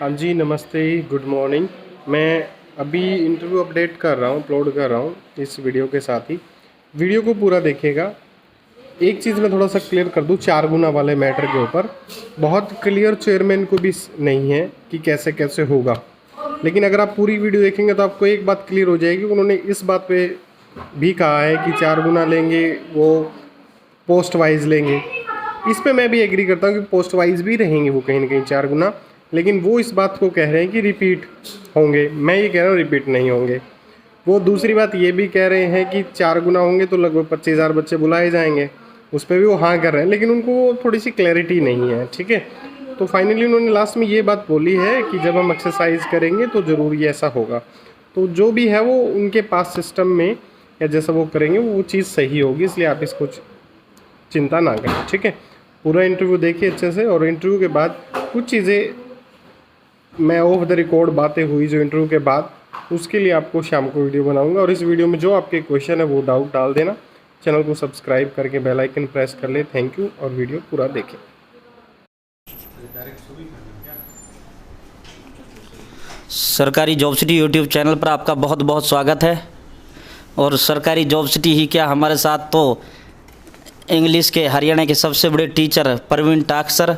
हाँ जी, नमस्ते, good morning. मैं अभी इंटरव्यू अपडेट कर रहा हूँ, अपलोड कर रहा हूँ इस वीडियो के साथ ही। वीडियो को पूरा देखिएगा। एक चीज़ मैं थोड़ा सा क्लियर कर दूँ 4 गुना वाले मैटर के ऊपर। बहुत क्लियर चेयरमैन को भी नहीं है कि कैसे कैसे होगा, लेकिन अगर आप पूरी वीडियो देखेंगे तो आपको एक बात क्लियर हो जाएगी। उन्होंने इस बात पे भी कहा है कि 4 गुना लेंगे, वो पोस्ट वाइज लेंगे। इस पे मैं भी एग्री करता हूँ कि पोस्ट वाइज भी रहेंगे वो कहीं ना कहीं 4 गुना, लेकिन वो इस बात को कह रहे हैं कि रिपीट होंगे। मैं ये कह रहा हूँ रिपीट नहीं होंगे। वो दूसरी बात ये भी कह रहे हैं कि 4 गुना होंगे तो लगभग 25,000 बच्चे बुलाए जाएंगे, उस पर भी वो हाँ कर रहे हैं, लेकिन उनको थोड़ी सी क्लैरिटी नहीं है। ठीक है, तो फाइनली उन्होंने लास्ट में ये बात बोली है कि जब हम एक्सरसाइज करेंगे तो ज़रूर ये ऐसा होगा। तो जो भी है वो उनके पास सिस्टम में या जैसा वो करेंगे वो चीज़ सही होगी, इसलिए आप इसको चिंता ना करें। ठीक है, पूरा इंटरव्यू देखिए अच्छे से। और इंटरव्यू के बाद कुछ चीज़ें मैं ऑफ द रिकॉर्ड बातें हुई जो इंटरव्यू के बाद, उसके लिए आपको शाम को वीडियो बनाऊंगा। और इस वीडियो में जो आपके क्वेश्चन है वो डाउट डाल देना। चैनल को सब्सक्राइब करके बेल आइकन प्रेस कर ले। थैंक यू, और वीडियो पूरा देखें। सरकारी जॉब सिटी यूट्यूब चैनल पर आपका बहुत बहुत स्वागत है। और सरकारी जॉब सिटी ही क्या, हमारे साथ तो इंग्लिश के हरियाणा के सबसे बड़े टीचर प्रवीण टाक सर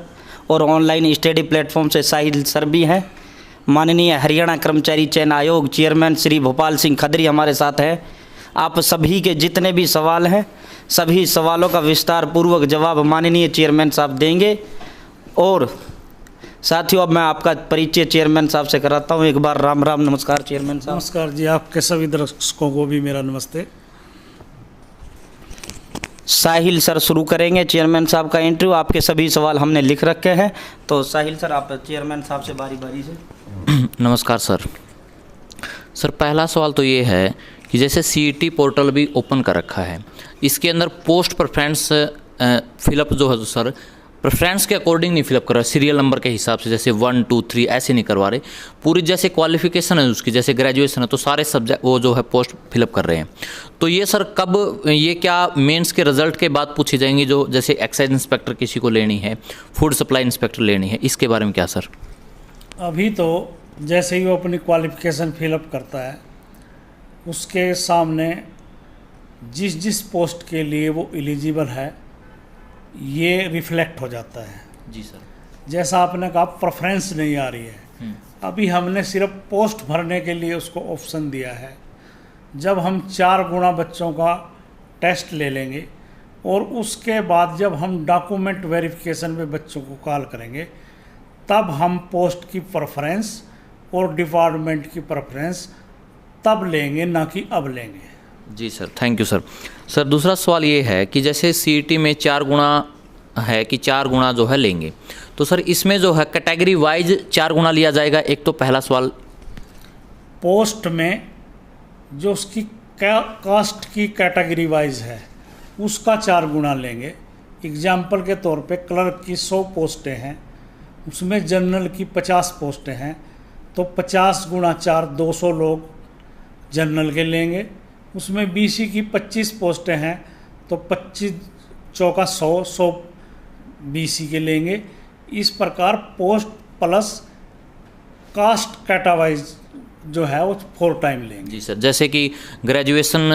और ऑनलाइन स्टडी प्लेटफॉर्म से साहिल सर भी हैं। माननीय हरियाणा कर्मचारी चयन आयोग चेयरमैन श्री भोपाल सिंह खदरी हमारे साथ हैं। आप सभी के जितने भी सवाल हैं, सभी सवालों का विस्तार पूर्वक जवाब माननीय चेयरमैन साहब देंगे। और साथियों, अब मैं आपका परिचय चेयरमैन साहब से कराता हूँ। एक बार राम राम, नमस्कार चेयरमैन साहब। नमस्कार जी, आपके सभी दर्शकों को भी मेरा नमस्ते। साहिल सर शुरू करेंगे चेयरमैन साहब का इंटरव्यू। आपके सभी सवाल हमने लिख रखे हैं, तो साहिल सर आप चेयरमैन साहब से बारी बारी से। नमस्कार सर। पहला सवाल तो ये है कि जैसे सीईटी पोर्टल भी ओपन कर रखा है, इसके अंदर पोस्ट प्रेफरेंस फिलअप जो है तो सर प्रेफरेंस के अकॉर्डिंग नहीं फिलअप कर रहा, सीरियल नंबर के हिसाब से, जैसे 1 2 3 ऐसे नहीं करवा रहे। पूरी जैसे क्वालिफिकेशन है उसकी, जैसे ग्रेजुएशन है तो सारे सब्जेक्ट वो जो है पोस्ट फिलअप कर रहे हैं। तो ये सर कब, ये क्या मेंस के रिजल्ट के बाद पूछी जाएंगी, जो जैसे एक्साइज इंस्पेक्टर किसी को लेनी है, फूड सप्लाई इंस्पेक्टर लेनी है, इसके बारे में क्या सर? अभी तो जैसे ही वो अपनी क्वालिफिकेशन फिलअप करता है, उसके सामने जिस जिस पोस्ट के लिए वो एलिजिबल है ये रिफ्लेक्ट हो जाता है। जी सर। जैसा आपने कहा प्रेफरेंस नहीं आ रही है, अभी हमने सिर्फ पोस्ट भरने के लिए उसको ऑप्शन दिया है। जब हम 4 गुना बच्चों का टेस्ट ले लेंगे और उसके बाद जब हम डॉक्यूमेंट वेरिफिकेशन में बच्चों को कॉल करेंगे, तब हम पोस्ट की प्रेफरेंस और डिपार्टमेंट की प्रेफरेंस तब लेंगे, ना कि अब लेंगे। जी सर, थैंक यू सर। दूसरा सवाल ये है कि जैसे सीईटी में 4 गुना है कि 4 गुना जो है लेंगे, तो सर इसमें जो है कैटेगरी वाइज 4 गुना लिया जाएगा? एक तो पहला सवाल। पोस्ट में जो उसकी कास्ट की कैटेगरी वाइज है उसका 4 गुना लेंगे। एग्जाम्पल के तौर पे क्लर्क की 100 पोस्टें हैं, उसमें जनरल की 50 पोस्टें हैं, तो 50 गुना 4 200 लोग जनरल के लेंगे। उसमें बीसी की 25 पोस्टें हैं, तो 25 चौका 100 बीसी के लेंगे। इस प्रकार पोस्ट प्लस कास्ट कैटावाइज जो है वो 4 टाइम लेंगे। जी सर, जैसे कि ग्रेजुएशन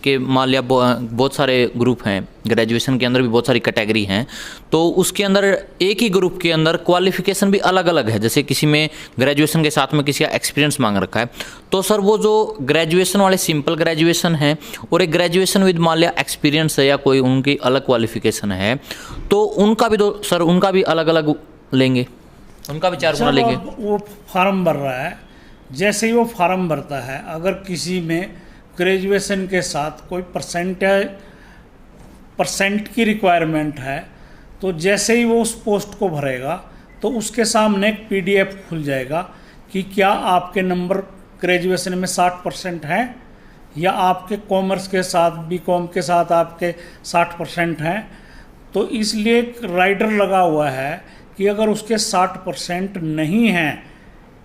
के मान लिया बहुत सारे ग्रुप हैं, ग्रेजुएशन के अंदर भी बहुत सारी कैटेगरी हैं, तो उसके अंदर एक ही ग्रुप के अंदर क्वालिफिकेशन भी अलग अलग है। जैसे किसी में ग्रेजुएशन के साथ में किसी का एक्सपीरियंस मांग रखा है, तो सर वो जो ग्रेजुएशन वाले सिंपल ग्रेजुएशन है और एक ग्रेजुएशन विद मान लिया एक्सपीरियंस है या कोई उनकी अलग क्वालिफिकेशन है, तो उनका भी तो सर उनका भी अलग अलग लेंगे, उनका भी 4 गुना लेंगे। वो फॉर्म भर रहा है, जैसे ही वो फॉर्म भरता है, अगर किसी में ग्रेजुएशन के साथ कोई परसेंट की रिक्वायरमेंट है, तो जैसे ही वो उस पोस्ट को भरेगा तो उसके सामने एक PDF खुल जाएगा कि क्या आपके नंबर ग्रेजुएशन में 60% हैं या आपके कॉमर्स के साथ BCom के साथ आपके 60% हैं। तो इसलिए एक राइडर लगा हुआ है कि अगर उसके 60% नहीं हैं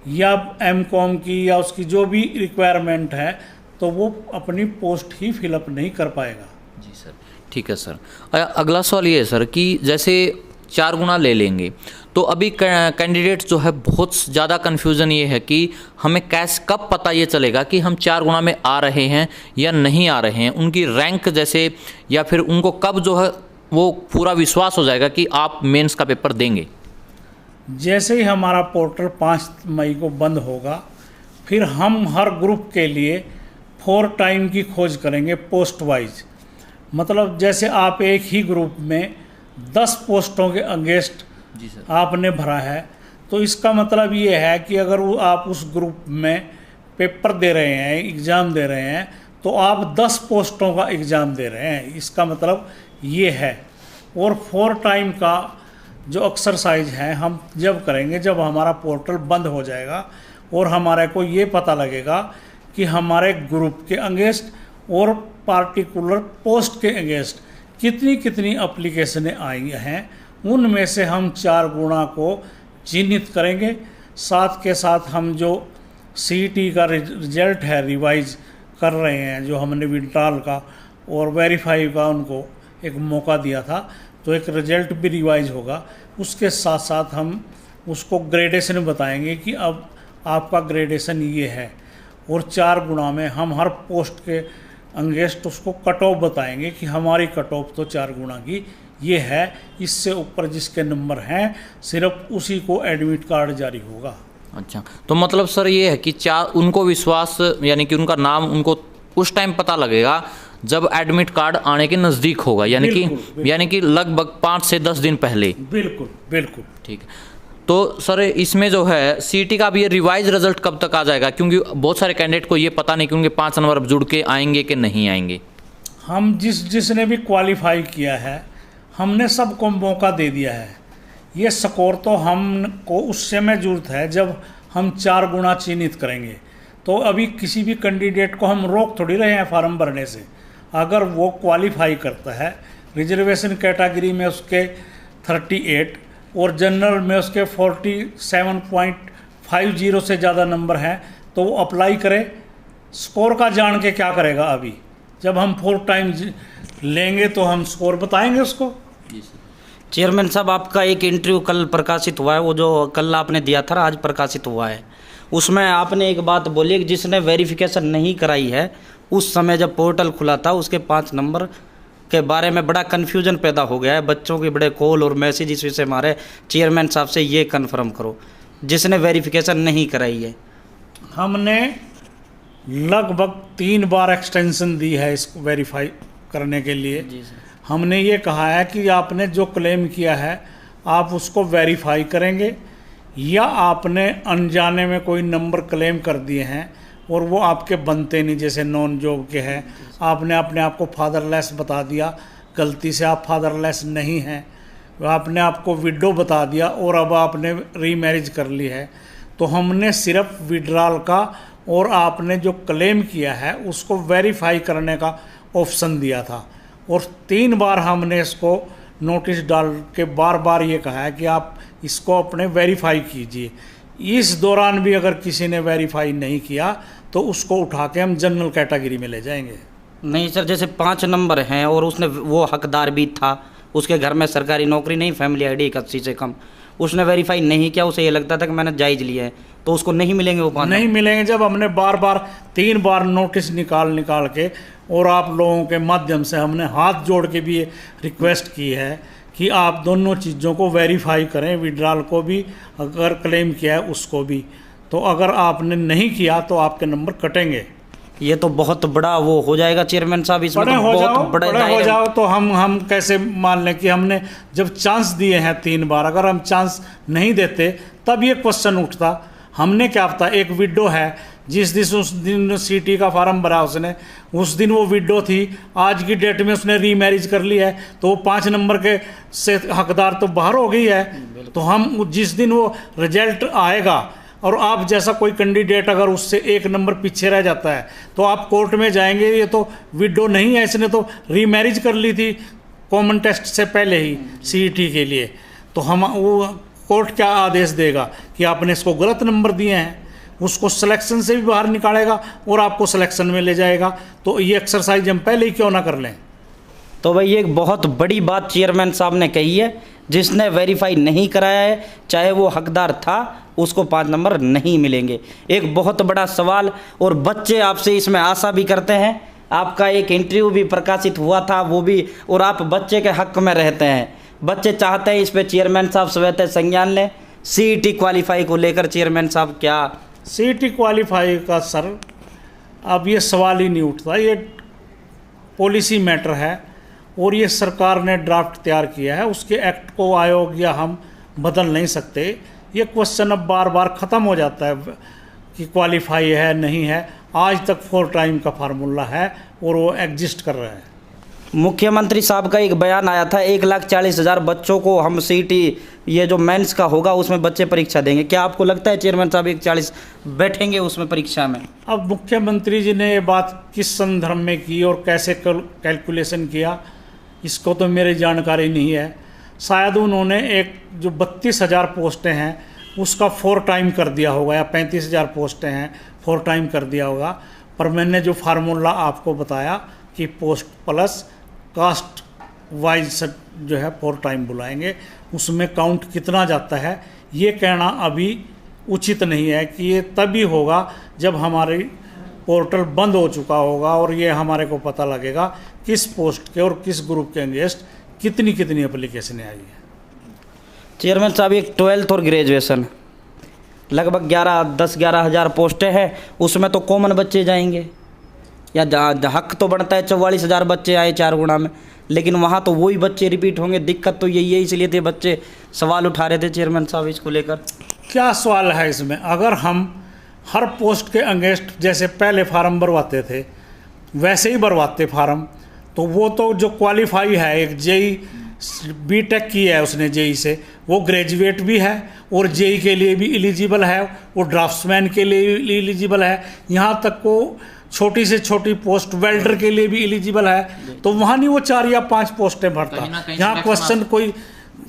या MCom की या उसकी जो भी रिक्वायरमेंट है, तो वो अपनी पोस्ट ही फिलअप नहीं कर पाएगा। जी सर, ठीक है सर। अगला सवाल ये है सर कि जैसे 4 गुना ले लेंगे तो अभी कैंडिडेट जो है बहुत ज़्यादा कन्फ्यूज़न ये है कि हमें कब पता ये चलेगा कि हम 4 गुना में आ रहे हैं या नहीं आ रहे हैं, उनकी रैंक जैसे, या फिर उनको कब जो है वो पूरा विश्वास हो जाएगा कि आप मेंस का पेपर देंगे। जैसे ही हमारा पोर्टल 5 मई को बंद होगा, फिर हम हर ग्रुप के लिए 4 टाइम की खोज करेंगे पोस्ट वाइज। मतलब जैसे आप एक ही ग्रुप में 10 पोस्टों के अगेंस्ट जी सर। आपने भरा है, तो इसका मतलब ये है कि अगर आप उस ग्रुप में पेपर दे रहे हैं, एग्ज़ाम दे रहे हैं, तो आप 10 पोस्टों का एग्ज़ाम दे रहे हैं, इसका मतलब ये है। और 4 टाइम का जो एक्सरसाइज है हम जब करेंगे जब हमारा पोर्टल बंद हो जाएगा और हमारे को ये पता लगेगा कि हमारे ग्रुप के अगेंस्ट और पार्टिकुलर पोस्ट के अगेंस्ट कितनी कितनी एप्लीकेशनें आई हैं, उनमें से हम 4 गुणा को चिन्हित करेंगे। साथ के साथ हम जो सीईटी का रिजल्ट है रिवाइज कर रहे हैं, जो हमने विड्रॉल का और वेरीफाई का उनको एक मौका दिया था, तो एक रिजल्ट भी रिवाइज होगा। उसके साथ साथ हम उसको ग्रेडेशन बताएंगे कि अब आपका ग्रेडेशन ये है, और 4 गुणा में हम हर पोस्ट के अगेंस्ट उसको कट ऑफ बताएंगे कि हमारी कट ऑफ तो 4 गुणा की ये है, इससे ऊपर जिसके नंबर हैं सिर्फ उसी को एडमिट कार्ड जारी होगा। अच्छा, तो मतलब सर ये है कि उनको विश्वास, यानी कि उनका नाम उनको उस टाइम पता लगेगा जब एडमिट कार्ड आने के नज़दीक होगा, यानी कि लगभग 5 से 10 दिन पहले। बिल्कुल बिल्कुल ठीक है। तो सर इसमें जो है सीईटी का भी ये रिवाइज रिजल्ट कब तक आ जाएगा, क्योंकि बहुत सारे कैंडिडेट को ये पता नहीं कि उनके 5 नंबर अब जुड़ के आएंगे कि नहीं आएंगे। हम जिसने भी क्वालिफाई किया है हमने सबको मौका दे दिया है। ये स्कोर तो हमको उस समय जरूरत है जब हम 4 गुणा चिन्हित करेंगे। तो अभी किसी भी कैंडिडेट को हम रोक थोड़ी रहे हैं फार्म भरने से। अगर वो क्वालिफाई करता है, रिजर्वेशन कैटेगरी में उसके 38 और जनरल में उसके 47.50 से ज़्यादा नंबर हैं, तो वो अप्लाई करे। स्कोर का जान के क्या करेगा? अभी जब हम 4 टाइम लेंगे तो हम स्कोर बताएंगे उसको। चेयरमैन साहब, आपका एक इंटरव्यू कल प्रकाशित हुआ है, वो जो कल आपने दिया था आज प्रकाशित हुआ है, उसमें आपने एक बात बोली कि जिसने वेरिफिकेशन नहीं कराई है उस समय जब पोर्टल खुला था उसके 5 नंबर के बारे में बड़ा कन्फ्यूजन पैदा हो गया है। बच्चों के बड़े कॉल और मैसेज इस विषय मारे, चेयरमैन साहब से ये कन्फर्म करो जिसने वेरिफिकेशन नहीं कराई है। हमने लगभग 3 बार एक्सटेंशन दी है इसको वेरीफाई करने के लिए। जी सर। हमने ये कहा है कि आपने जो क्लेम किया है आप उसको वेरीफाई करेंगे, या आपने अनजाने में कोई नंबर क्लेम कर दिए हैं और वो आपके बनते नहीं, जैसे नॉन जॉब के हैं, आपने अपने आप को फादरलेस बता दिया, गलती से आप फादरलेस नहीं हैं, आपने आपको विडो बता दिया और अब आपने रीमैरिज कर ली है, तो हमने सिर्फ विड्रॉल का और आपने जो क्लेम किया है उसको वेरीफाई करने का ऑप्शन दिया था। और 3 बार हमने इसको नोटिस डाल के बार बार ये कहा है कि आप इसको अपने वेरीफाई कीजिए। इस दौरान भी अगर किसी ने वेरीफाई नहीं किया तो उसको उठा के हम जनरल कैटेगरी में ले जाएंगे। नहीं सर, जैसे 5 नंबर हैं और उसने वो हकदार भी था, उसके घर में सरकारी नौकरी नहीं, फैमिली आईडी 81 से कम, उसने वेरीफाई नहीं किया, उसे ये लगता था कि मैंने जायज़ लिया है, तो उसको नहीं मिलेंगे वो 5? नहीं मिलेंगे। जब हमने बार बार 3 बार नोटिस निकाल के और आप लोगों के माध्यम से हमने हाथ जोड़ के भी ये रिक्वेस्ट की है कि आप दोनों चीज़ों को वेरीफाई करें, विड्रॉल को भी अगर क्लेम किया है उसको भी, तो अगर आपने नहीं किया तो आपके नंबर कटेंगे। ये तो बहुत बड़ा वो हो जाएगा चेयरमैन साहब, इसमें बड़े तो हो बहुत जाओ, बड़ा बड़े हो जाओ तो हम कैसे मान लें कि हमने जब चांस दिए हैं 3 बार, अगर हम चांस नहीं देते तब ये क्वेश्चन उठता। हमने क्या पता, एक विडो है उस दिन सीटी का फार्म भरा उसने, उस दिन वो विडो थी, आज की डेट में उसने रीमैरिज कर ली है, तो वो 5 नंबर के से हकदार तो बाहर हो गई है। तो हम जिस दिन वो रिजल्ट आएगा और आप जैसा कोई कैंडिडेट अगर उससे 1 नंबर पीछे रह जाता है तो आप कोर्ट में जाएंगे, ये तो विडो नहीं है, इसने तो रीमैरिज कर ली थी कॉमन टेस्ट से पहले ही सीईटी के लिए, तो हम वो कोर्ट क्या आदेश देगा कि आपने इसको गलत नंबर दिए हैं, उसको सिलेक्शन से भी बाहर निकालेगा और आपको सिलेक्शन में ले जाएगा। तो ये एक्सरसाइज हम पहले ही क्यों ना कर लें। तो भाई एक बहुत बड़ी बात चेयरमैन साहब ने कही है, जिसने वेरीफाई नहीं कराया है, चाहे वो हकदार था, उसको 5 नंबर नहीं मिलेंगे। एक बहुत बड़ा सवाल, और बच्चे आपसे इसमें आशा भी करते हैं। आपका एक इंटरव्यू भी प्रकाशित हुआ था, वो भी, और आप बच्चे के हक में रहते हैं। बच्चे चाहते हैं इस पर चेयरमैन साहब स्वतः संज्ञान लें। CET क्वालिफाई को लेकर चेयरमैन साहब क्या? CET क्वालिफाई का सर अब ये सवाल ही नहीं उठता, ये पॉलिसी मैटर है और ये सरकार ने ड्राफ्ट तैयार किया है, उसके एक्ट को आयोग या हम बदल नहीं सकते। ये क्वेश्चन अब बार बार ख़त्म हो जाता है कि क्वालिफाई है नहीं है। आज तक 4 टाइम का फार्मूला है और वो एग्जिस्ट कर रहा है। मुख्यमंत्री साहब का एक बयान आया था, 1,40,000 बच्चों को हम CET ये जो मेंस का होगा उसमें बच्चे परीक्षा देंगे। क्या आपको लगता है चेयरमैन साहब 1,40 बैठेंगे उसमें परीक्षा में? अब मुख्यमंत्री जी ने ये बात किस संदर्भ में की और कैसे कैलकुलेशन किया, इसको तो मेरी जानकारी नहीं है। शायद उन्होंने एक जो 32,000 पोस्टें हैं उसका 4 टाइम कर दिया होगा, या 35,000 पोस्टें हैं 4 टाइम कर दिया होगा। पर मैंने जो फार्मूला आपको बताया कि पोस्ट प्लस कास्ट वाइज जो है 4 टाइम बुलाएंगे, उसमें काउंट कितना जाता है ये कहना अभी उचित नहीं है कि ये तभी होगा जब हमारी पोर्टल बंद हो चुका होगा और ये हमारे को पता लगेगा किस पोस्ट के और किस ग्रुप के अगेंस्ट कितनी कितनी एप्लीकेशनें आई है। चेयरमैन साहब, एक 12th और ग्रेजुएशन लगभग 10-11 हज़ार पोस्टें हैं, उसमें तो कॉमन बच्चे जाएंगे, या हक तो बनता है 44,000 बच्चे आए 4 गुना में, लेकिन वहाँ तो वही बच्चे रिपीट होंगे। दिक्कत तो यही है, इसलिए तो बच्चे सवाल उठा रहे थे चेयरमैन साहब इसको लेकर। क्या सवाल है इसमें? अगर हम हर पोस्ट के अगेंस्ट जैसे पहले फार्म भरवाते थे वैसे ही भरवाते फार्म, तो वो तो जो क्वालिफाई है, एक JEE BTech की है उसने JEE से, वो ग्रेजुएट भी है और JEE के लिए भी एलिजिबल है, वो ड्राफ्ट्समैन के लिए भी एलिजिबल है, यहाँ तक को छोटी से छोटी पोस्ट वेल्डर के लिए भी एलिजिबल है। तो वहाँ नहीं वो 4 या 5 पोस्टें भरता, यहाँ क्वेश्चन कोई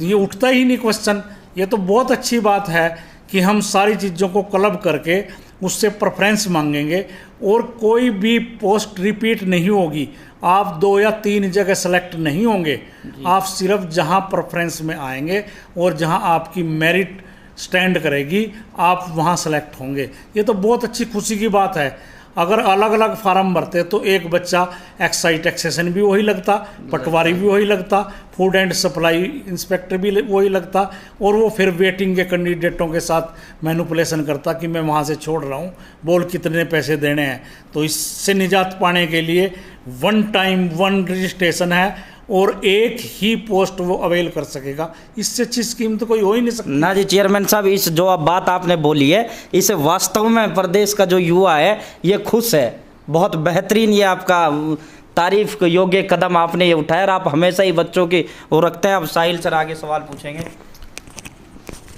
ये उठता ही नहीं क्वेश्चन। ये तो बहुत अच्छी बात है कि हम सारी चीज़ों को क्लब करके उससे प्रेफरेंस मांगेंगे और कोई भी पोस्ट रिपीट नहीं होगी। आप 2 या 3 जगह सेलेक्ट नहीं होंगे, आप सिर्फ जहां प्रेफरेंस में आएंगे और जहां आपकी मेरिट स्टैंड करेगी आप वहां सेलेक्ट होंगे। ये तो बहुत अच्छी खुशी की बात है। अगर अलग अलग फार्म भरते तो एक बच्चा एक्साइज टैक्सेशन भी वही लगता, पटवारी भी वही लगता, फूड एंड सप्लाई इंस्पेक्टर भी वही लगता, और वो फिर वेटिंग के कैंडिडेटों के साथ मैनिपुलेशन करता कि मैं वहाँ से छोड़ रहा हूँ, बोल कितने पैसे देने हैं। तो इससे निजात पाने के लिए 1 टाइम 1 रजिस्ट्रेशन है और एक ही पोस्ट वो अवेल कर सकेगा। इससे अच्छी स्कीम तो कोई हो ही नहीं सकती। ना जी चेयरमैन साहब, इस जो अब बात आपने बोली है, इसे वास्तव में प्रदेश का जो युवा है ये खुश है। बहुत बेहतरीन ये आपका तारीफ योग्य कदम आपने ये उठाया और आप हमेशा ही बच्चों की वो रखते हैं। अब साहिल सर आगे सवाल पूछेंगे।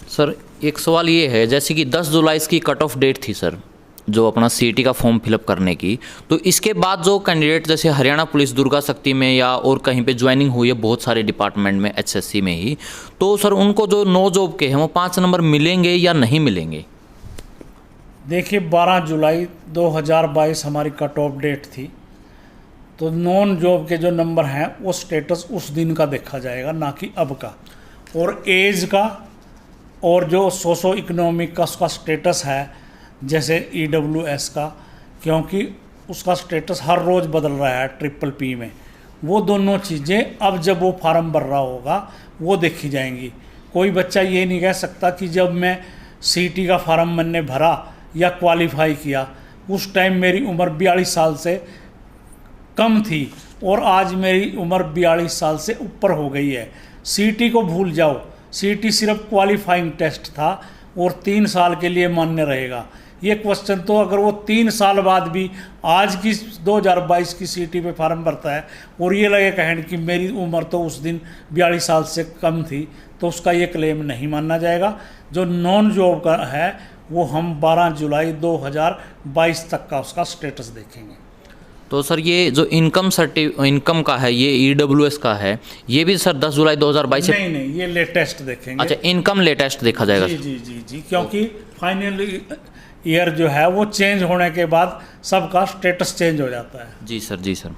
सर एक सवाल ये है, जैसे कि 10 जुलाई की कट ऑफ डेट थी सर, जो अपना CET का फॉर्म फिलअप करने की, तो इसके बाद जो कैंडिडेट जैसे हरियाणा पुलिस दुर्गा शक्ति में या और कहीं पे ज्वाइनिंग हुई है बहुत सारे डिपार्टमेंट में, HSC में ही, तो सर उनको जो 9 जॉब के हैं वो 5 नंबर मिलेंगे या नहीं मिलेंगे? देखिए 12 जुलाई 2022 हमारी कट ऑफ डेट थी, तो नॉन जॉब के जो नंबर हैं वो स्टेटस उस दिन का देखा जाएगा, ना कि अब का। और एज का और जो सोशो इकोनॉमिक का उसका स्टेटस है, जैसे EWS का, क्योंकि उसका स्टेटस हर रोज़ बदल रहा है PPP में, वो दोनों चीज़ें अब जब वो फार्म भर रहा होगा वो देखी जाएंगी। कोई बच्चा ये नहीं कह सकता कि जब मैं CET का फार्म मैंने भरा या क्वालिफाई किया उस टाइम मेरी उम्र 42 साल से कम थी और आज मेरी उम्र 42 साल से ऊपर हो गई है। CET को भूल जाओ, CET सिर्फ क्वालिफाइंग टेस्ट था और 3 साल के लिए मान्य रहेगा। ये क्वेश्चन तो अगर वो 3 साल बाद भी आज की 2022 की CET पे फार्म भरता है और ये लगे कहने कि मेरी उम्र तो उस दिन 42 साल से कम थी, तो उसका ये क्लेम नहीं माना जाएगा। जो नॉन जॉब का है वो हम 12 जुलाई 2022 तक का उसका स्टेटस देखेंगे। तो सर ये जो इनकम का है, ये EWS का है, ये भी सर 10 जुलाई 2022 से? नहीं, ये लेटेस्ट देखेंगे। अच्छा, इनकम लेटेस्ट देखा जाएगा? जी, क्योंकि फाइनल ईयर जो है वो चेंज होने के बाद सबका स्टेटस चेंज हो जाता है। जी सर।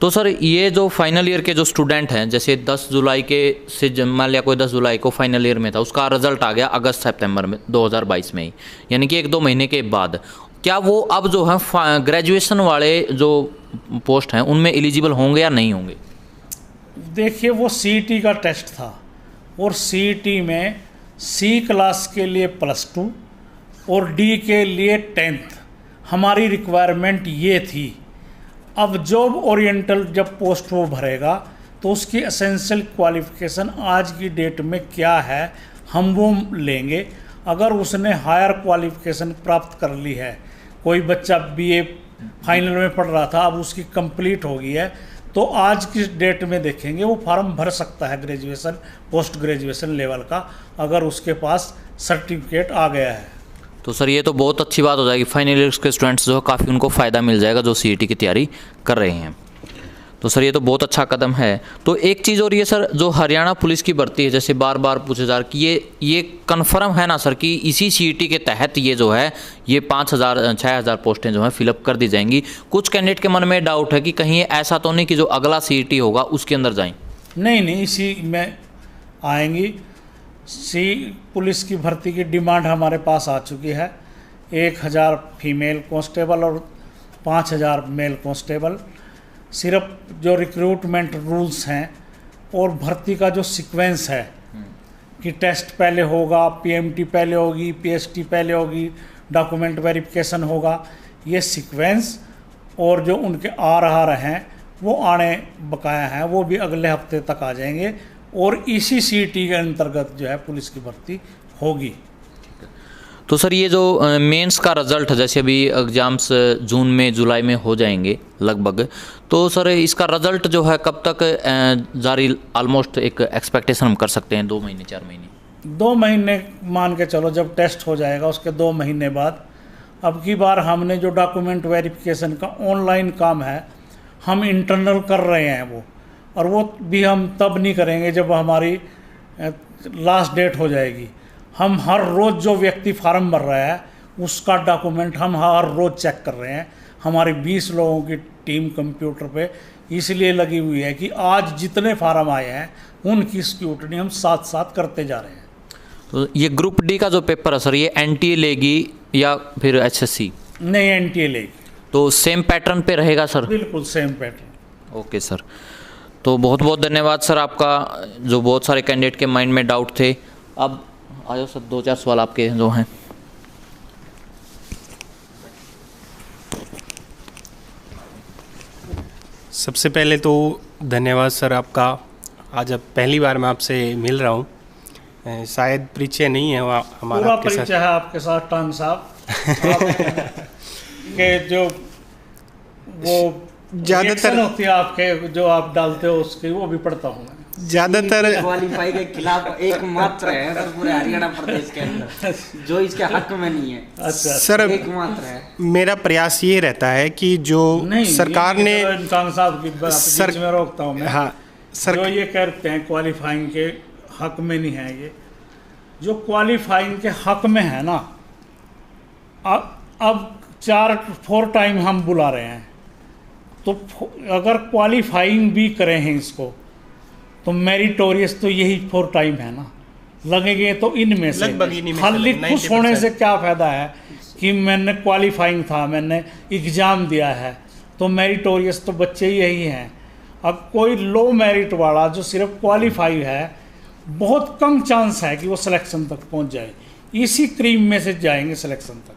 तो सर ये जो फाइनल ईयर के जो स्टूडेंट हैं, जैसे 10 जुलाई के से मान लिया कोई 10 जुलाई को फाइनल ईयर में था, उसका रिजल्ट आ गया अगस्त सितंबर में 2022 में ही, यानी कि 1-2 महीने के बाद, क्या वो अब जो है ग्रेजुएशन वाले जो पोस्ट हैं उनमें एलिजिबल होंगे या नहीं होंगे? देखिए, वो सीईटी का टेस्ट था और सीईटी में सी क्लास के लिए +2 और डी के लिए 10th हमारी रिक्वायरमेंट ये थी। अब जॉब ओरिएंटल जब पोस्ट वो भरेगा तो उसकी एसेंशियल क्वालिफिकेशन आज की डेट में क्या है हम वो लेंगे। अगर उसने हायर क्वालिफिकेशन प्राप्त कर ली है, कोई बच्चा बीए फाइनल में पढ़ रहा था, अब उसकी कंप्लीट हो गई है, तो आज की डेट में देखेंगे वो फॉर्म भर सकता है ग्रेजुएशन पोस्ट ग्रेजुएशन लेवल का, अगर उसके पास सर्टिफिकेट आ गया है। तो सर ये तो बहुत अच्छी बात हो जाएगी, फाइनल ईयर के स्टूडेंट्स जो है काफ़ी उनको फ़ायदा मिल जाएगा जो सीईटी की तैयारी कर रहे हैं। तो सर ये तो बहुत अच्छा कदम है। तो एक चीज़ और ये सर, जो हरियाणा पुलिस की भर्ती है, जैसे बार बार पूछे जा रहा कि ये कन्फर्म है ना सर कि इसी सीईटी के तहत ये जो है ये 5,000-6,000 पोस्टें जो हैं फिलअप कर दी जाएंगी? कुछ कैंडिडेट के मन में डाउट है कि कहीं ऐसा तो नहीं कि जो अगला सीईटी होगा उसके अंदर जाएँ? नहीं, इसी में आएंगी। पुलिस की भर्ती की डिमांड हमारे पास आ चुकी है, 1,000 फीमेल कांस्टेबल और 5,000 मेल कांस्टेबल। सिर्फ जो रिक्रूटमेंट रूल्स हैं और भर्ती का जो सीक्वेंस है कि टेस्ट पहले होगा, पीएमटी पहले होगी, पीएसटी पहले होगी, डॉक्यूमेंट वेरिफिकेशन होगा, ये सीक्वेंस और जो उनके रहे हैं वो आने बकाया हैं, वो भी अगले हफ्ते तक आ जाएंगे और इसी सीईटी के अंतर्गत जो है पुलिस की भर्ती होगी। तो सर ये जो मेंस का रिज़ल्ट है, जैसे अभी एग्ज़ाम्स जून में जुलाई में हो जाएंगे लगभग, तो सर इसका रिज़ल्ट जो है कब तक जारी, ऑलमोस्ट एक एक्सपेक्टेशन हम कर सकते हैं 2 महीने 4 महीने? 2 महीने मान के चलो, जब टेस्ट हो जाएगा उसके 2 महीने बाद। अब की बार हमने जो डॉक्यूमेंट वेरिफिकेशन का ऑनलाइन काम है हम इंटरनल कर रहे हैं वो, और वो भी हम तब नहीं करेंगे जब हमारी लास्ट डेट हो जाएगी। हम हर रोज़ जो व्यक्ति फार्म भर रहा है उसका डॉक्यूमेंट हम हर रोज़ चेक कर रहे हैं। हमारी 20 लोगों की टीम कंप्यूटर पे इसलिए लगी हुई है कि आज जितने फार्म आए हैं उनकी स्क्रूटनी हम साथ साथ करते जा रहे हैं। तो ये ग्रुप डी का जो पेपर है सर, ये एनटीए लेगी या फिर एचएससी? नहीं, एनटीए लेगी। तो सेम पैटर्न पे रहेगा सर? बिल्कुल सेम पैटर्न। ओके सर, तो बहुत बहुत धन्यवाद सर आपका, जो बहुत सारे कैंडिडेट के माइंड में डाउट थे। अब आ जाओ सर, 2-4 सवाल आपके जो हैं। सबसे पहले तो धन्यवाद सर आपका, आज अब पहली बार मैं आपसे मिल रहा हूँ, शायद परिचय नहीं है हमारा पूरा आपके परिचय है आपके साथ टांग साहब के जो वो ज़्यादातर होती है आपके जो आप डालते हो उसकी वो भी पढ़ता हूँ मैं। ज़्यादातर क्वालिफाई के खिलाफ एकमात्र है सर पूरे हरियाणा प्रदेश के अंदर जो इसके हक में नहीं है। अच्छा सर, एकमात्र है। मेरा प्रयास ये रहता है कि जो सरकार ने इंसान साहब की बीच में रोकता हूँ मैं। हाँ जो ये कहते हैं क्वालिफाइंग के हक में नहीं है, ये जो क्वालिफाइंग के हक में है ना, अब 4 टाइम हम बुला रहे हैं, तो अगर क्वालिफाइंग भी करें हैं इसको तो मेरिटोरियस तो यही 4 टाइम है ना, लगेंगे तो इनमें से खाली खुश होने से क्या फ़ायदा है कि मैंने क्वालिफाइंग था, मैंने एग्ज़ाम दिया है, तो मेरिटोरियस तो बच्चे यही हैं। अब कोई लो मेरिट वाला जो सिर्फ क्वालिफाई है, बहुत कम चांस है कि वो सिलेक्शन तक पहुंच जाए, इसी क्रीम में से जाएंगे सिलेक्शन तक।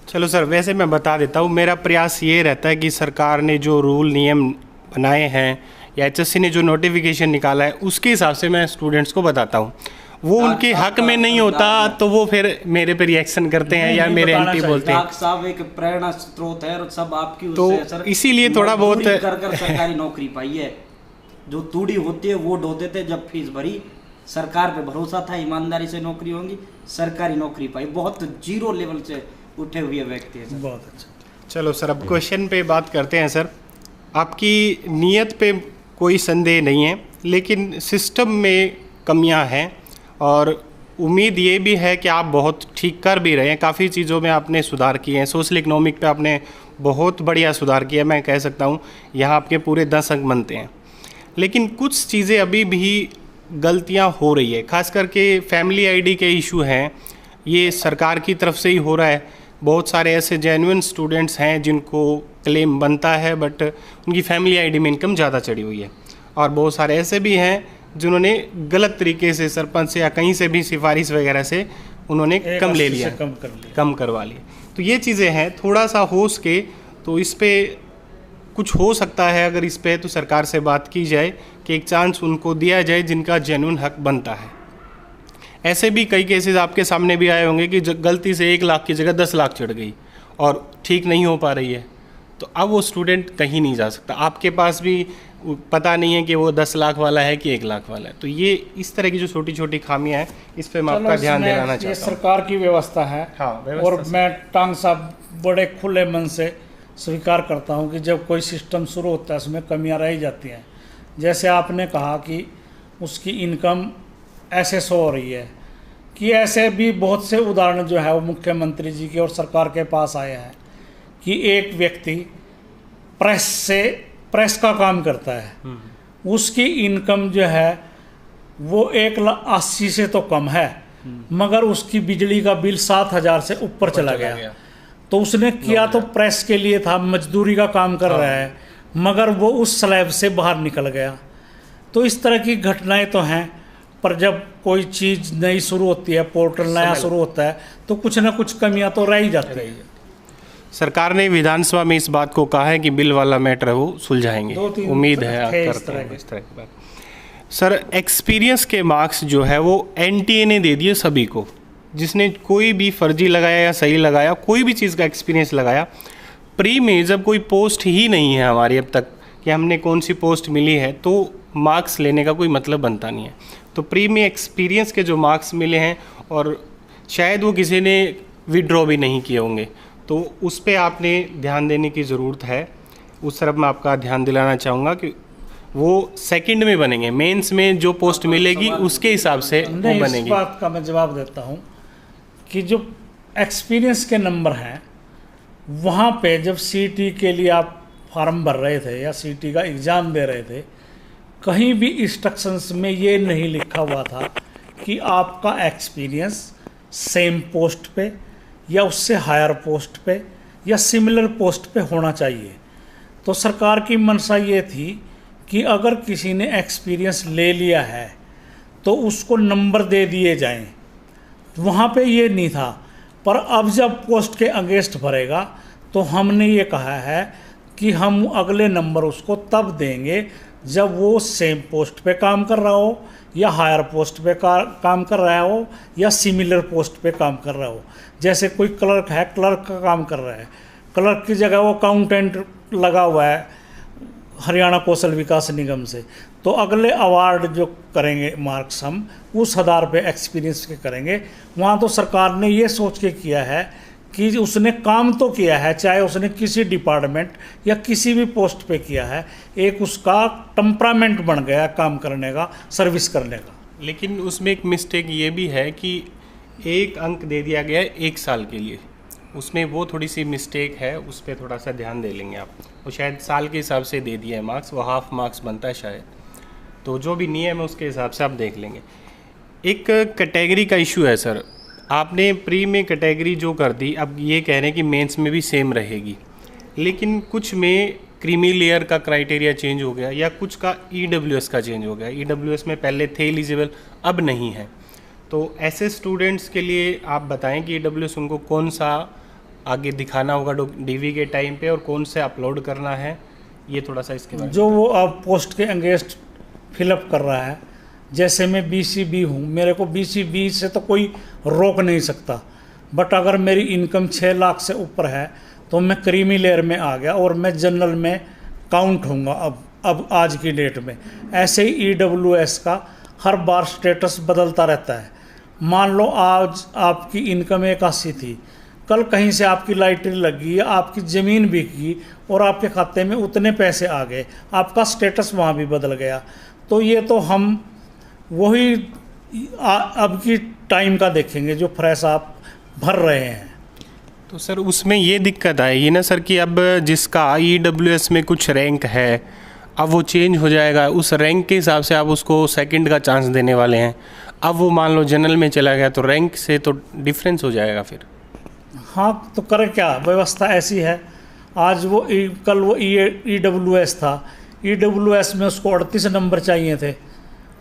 चलो सर, वैसे मैं बता देता हूँ, मेरा प्रयास ये रहता है कि सरकार ने जो रूल नियम बनाए हैं या एचएससी ने जो नोटिफिकेशन निकाला है उसके हिसाब से मैं स्टूडेंट्स को बताता हूँ। वो उनके हक में नहीं होता तो वो फिर मेरे पे रिएक्शन करते हैं या मेरे एंटी बोलते हैं। साहब एक प्रेरणा स्रोत है और सब आपकी तो सर, इसीलिए थोड़ा बहुत कर सरकारी नौकरी पाई है। जो तूड़ी होती है वो ढोते थे, जब फीस भरी सरकार पे भरोसा था ईमानदारी से नौकरी होंगी, सरकारी नौकरी पाई। बहुत 0 लेवल से उठे हुए व्यक्ति है। बहुत अच्छा। चलो सर, अब क्वेश्चन पे बात करते हैं सर। आपकी नीयत पे कोई संदेह नहीं है, लेकिन सिस्टम में कमियां हैं और उम्मीद ये भी है कि आप बहुत ठीक कर भी रहे हैं, काफ़ी चीज़ों में आपने सुधार किए हैं। सोशल इकोनॉमिक पे आपने बहुत बढ़िया सुधार किया, मैं कह सकता हूँ यहाँ आपके पूरे 10 अंक बनते हैं। लेकिन कुछ चीज़ें अभी भी गलतियाँ हो रही है, खास करके फैमिली आईडी के इशू हैं, ये सरकार की तरफ से ही हो रहा है। बहुत सारे ऐसे जेन्युइन स्टूडेंट्स हैं जिनको क्लेम बनता है, बट उनकी फैमिली आईडी में इनकम ज़्यादा चढ़ी हुई है, और बहुत सारे ऐसे भी हैं जिन्होंने गलत तरीके से सरपंच से या कहीं से भी सिफारिश वगैरह से उन्होंने कम ले लिया, कम करवा लिया। तो ये चीज़ें हैं, थोड़ा सा हो सके तो इस पर कुछ हो सकता है। अगर इस पे तो सरकार से बात की जाए कि एक चांस उनको दिया जाए जिनका जेन्युइन हक बनता है। ऐसे भी कई केसेस आपके सामने भी आए होंगे कि गलती से 1 लाख की जगह 10 लाख चढ़ गई और ठीक नहीं हो पा रही है, तो अब वो स्टूडेंट कहीं नहीं जा सकता। आपके पास भी पता नहीं है कि वो 10 लाख वाला है कि 1 लाख वाला है। तो ये इस तरह की जो छोटी छोटी खामियां हैं, इस पे मैं आपका ध्यान दिलाना चाहता हूँ। ये सरकार की व्यवस्था है। हाँ, व्यवस्था और मैं टांग साहब बड़े खुले मन से स्वीकार करता हूँ कि जब कोई सिस्टम शुरू होता है उसमें कमियां रह जाती हैं। जैसे आपने कहा कि उसकी इनकम ऐसे शो हो रही है, कि ऐसे भी बहुत से उदाहरण जो है वो मुख्यमंत्री जी के और सरकार के पास आए हैं कि एक व्यक्ति प्रेस का काम करता है, उसकी इनकम जो है वो 1,80,000 से तो कम है, मगर उसकी बिजली का बिल 7,000 से ऊपर चला गया। तो उसने किया तो प्रेस के लिए था, मजदूरी का काम कर रहा है, मगर वो उस स्लैब से बाहर निकल गया। तो इस तरह की घटनाएं तो हैं, पर जब कोई चीज़ नई शुरू होती है, पोर्टल नया शुरू होता है, तो कुछ ना कुछ कमियां तो रह ही जाती है। सरकार ने विधानसभा में इस बात को कहा है कि बिल वाला मैटर वो सुलझाएंगे, उम्मीद है आप करते हैं इस तरह की बात। सर, एक्सपीरियंस के मार्क्स जो है वो एनटीए ने दे दिए सभी को, जिसने कोई भी फर्जी लगाया या सही लगाया, कोई भी चीज़ का एक्सपीरियंस लगाया। प्री में जब कोई पोस्ट ही नहीं है हमारी अब तक कि हमने कौन सी पोस्ट मिली है, तो मार्क्स लेने का कोई मतलब बनता नहीं है। तो प्री में एक्सपीरियंस के जो मार्क्स मिले हैं, और शायद वो किसी ने विड्रॉ भी नहीं किए होंगे, तो उस पर आपने ध्यान देने की ज़रूरत है। उस तरफ मैं आपका ध्यान दिलाना चाहूँगा कि वो सेकंड में बनेंगे, मेंस में जो पोस्ट मिलेगी उसके हिसाब से वो बनेगी। इस बात का मैं जवाब देता हूँ कि जो एक्सपीरियंस के नंबर हैं, वहाँ पे जब सीटी के लिए आप फॉर्म भर रहे थे या सीटी का एग्ज़ाम दे रहे थे, कहीं भी इंस्ट्रक्शंस में ये नहीं लिखा हुआ था कि आपका एक्सपीरियंस सेम पोस्ट पे या उससे हायर पोस्ट पे या सिमिलर पोस्ट पे होना चाहिए। तो सरकार की मंशा ये थी कि अगर किसी ने एक्सपीरियंस ले लिया है तो उसको नंबर दे दिए जाएं। वहाँ पे ये नहीं था, पर अब जब पोस्ट के अगेंस्ट भरेगा तो हमने ये कहा है कि हम अगले नंबर उसको तब देंगे जब वो सेम पोस्ट पे काम कर रहा हो या हायर पोस्ट पे काम कर रहा हो या सिमिलर पोस्ट पे काम कर रहा हो। जैसे कोई क्लर्क है, क्लर्क का काम कर रहा है, क्लर्क की जगह वो अकाउंटेंट लगा हुआ है हरियाणा कौशल विकास निगम से, तो अगले अवार्ड जो करेंगे मार्क्स हम उस आधार पे एक्सपीरियंस के करेंगे। वहाँ तो सरकार ने ये सोच के किया है कि उसने काम तो किया है, चाहे उसने किसी डिपार्टमेंट या किसी भी पोस्ट पे किया है, एक उसका टेम्परामेंट बन गया काम करने का, सर्विस करने का। लेकिन उसमें एक मिस्टेक ये भी है कि 1 अंक दे दिया गया है 1 साल के लिए, उसमें वो थोड़ी सी मिस्टेक है, उस पर थोड़ा सा ध्यान दे लेंगे आप। वो शायद साल के हिसाब से दे दिया है मार्क्स, वो हाफ मार्क्स बनता है शायद, तो जो भी नियम है उसके हिसाब से आप देख लेंगे। एक कैटेगरी का इशू है सर, आपने प्री में कैटेगरी जो कर दी, अब ये कह रहे हैं कि मेंस में भी सेम रहेगी, लेकिन कुछ में क्रीमी लेयर का क्राइटेरिया चेंज हो गया या कुछ का ईडब्ल्यूएस का चेंज हो गया। ईडब्ल्यूएस में पहले थे एलिजिबल, अब नहीं है। तो ऐसे स्टूडेंट्स के लिए आप बताएं कि ईडब्ल्यूएस उनको कौन सा आगे दिखाना होगा डीवी के टाइम पे और कौन से अपलोड करना है, ये थोड़ा सा इसके बारे में। जो वो अब पोस्ट के अगेंस्ट फिलअप कर रहा है, जैसे मैं BCB हूँ, मेरे को BCB से तो कोई रोक नहीं सकता, बट अगर मेरी इनकम 6 लाख से ऊपर है तो मैं क्रीमी लेयर में आ गया और मैं जनरल में काउंट होऊंगा अब आज की डेट में। ऐसे ही EWS का हर बार स्टेटस बदलता रहता है। मान लो आज आपकी इनकम 81 थी, कल कहीं से आपकी लॉटरी लगी या आपकी ज़मीन बिकी और आपके खाते में उतने पैसे आ गए, आपका स्टेटस वहाँ भी बदल गया। तो ये तो हम वही अब की टाइम का देखेंगे जो फ्रेश आप भर रहे हैं। तो सर उसमें ये दिक्कत आएगी ना सर कि अब जिसका EWS में कुछ रैंक है, अब वो चेंज हो जाएगा, उस रैंक के हिसाब से आप उसको सेकंड का चांस देने वाले हैं। अब वो मान लो जनरल में चला गया तो रैंक से तो डिफरेंस हो जाएगा फिर। हाँ, तो करे क्या, व्यवस्था ऐसी है। आज वो कल वो EWS था, EWS में उसको 38 नंबर चाहिए थे,